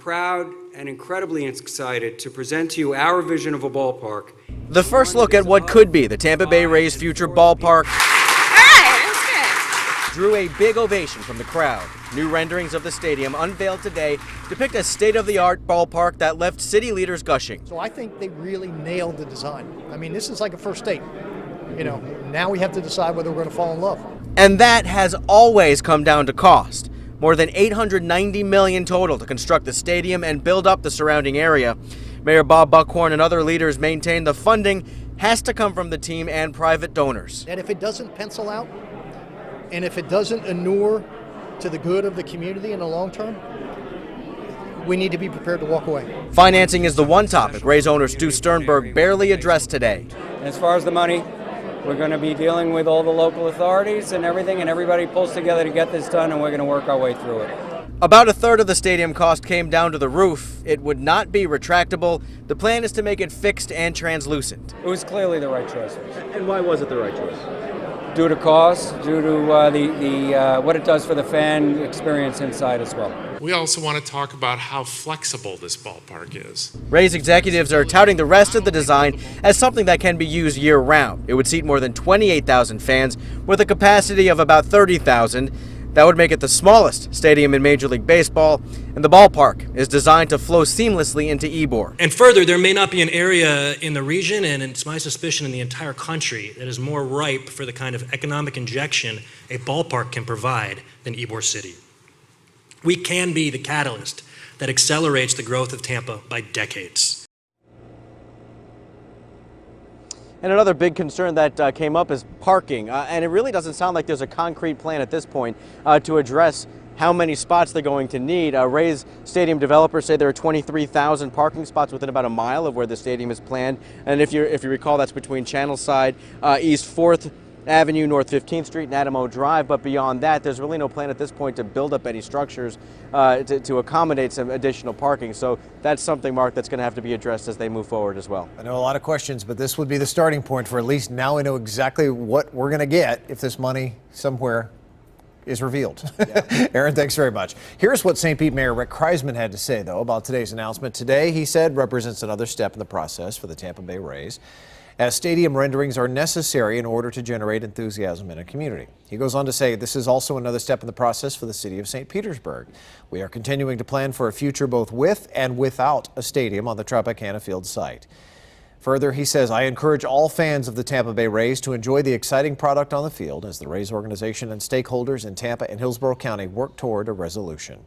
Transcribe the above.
proud and incredibly excited to present to you our vision of a ballpark. The first look at what could be the Tampa Bay Rays' future ballpark drew a big ovation from the crowd. New renderings of the stadium unveiled today depict a state-of-the-art ballpark that left city leaders gushing. So I think they really nailed the design. I mean, this is like a first date. You know, now we have to decide whether we're going to fall in love. And that has always come down to cost. More than $890 million total to construct the stadium and build up the surrounding area. Mayor Bob Buckhorn and other leaders maintain the funding has to come from the team and private donors. And if it doesn't pencil out, and if it doesn't inure to the good of the community in the long term, we need to be prepared to walk away. Financing is the one topic Rays owner Stu Sternberg barely addressed today. As far as the money, we're going to be dealing with all the local authorities and everything, and everybody pulls together to get this done, and we're going to work our way through it. About a third of the stadium cost came down to the roof. It would not be retractable. The plan is to make it fixed and translucent. It was clearly the right choice. And why was it the right choice? Due to cost, due to what it does for the fan experience inside as well. We also want to talk about how flexible this ballpark is. Rays executives are touting the rest of the design as something that can be used year-round. It would seat more than 28,000 fans with a capacity of about 30,000. That would make it the smallest stadium in Major League Baseball, and the ballpark is designed to flow seamlessly into Ybor. And further, there may not be an area in the region, and it's my suspicion in the entire country, that is more ripe for the kind of economic injection a ballpark can provide than Ybor City. We can be the catalyst that accelerates the growth of Tampa by decades. And another big concern that came up is parking, and it really doesn't sound like there's a concrete plan at this point to address how many spots they're going to need. Rays stadium developers say there are 23,000 parking spots within about a mile of where the stadium is planned, and if you recall, that's between Channelside, East 4th Avenue, North 15th Street, and Adamo Drive. But beyond that, there's really no plan at this point to build up any structures to accommodate some additional parking. So that's something, Mark, that's going to have to be addressed as they move forward as well. I know a lot of questions, but this would be the starting point for at least now we know exactly what we're going to get if this money somewhere is revealed. Yeah. Aaron, thanks very much. Here's what St. Pete Mayor Rick Kreisman had to say, though, about today's announcement. Today, he said, represents another step in the process for the Tampa Bay Rays, as stadium renderings are necessary in order to generate enthusiasm in a community. He goes on to say this is also another step in the process for the city of St. Petersburg. We are continuing to plan for a future both with and without a stadium on the Tropicana Field site. Further, he says, I encourage all fans of the Tampa Bay Rays to enjoy the exciting product on the field as the Rays organization and stakeholders in Tampa and Hillsborough County work toward a resolution.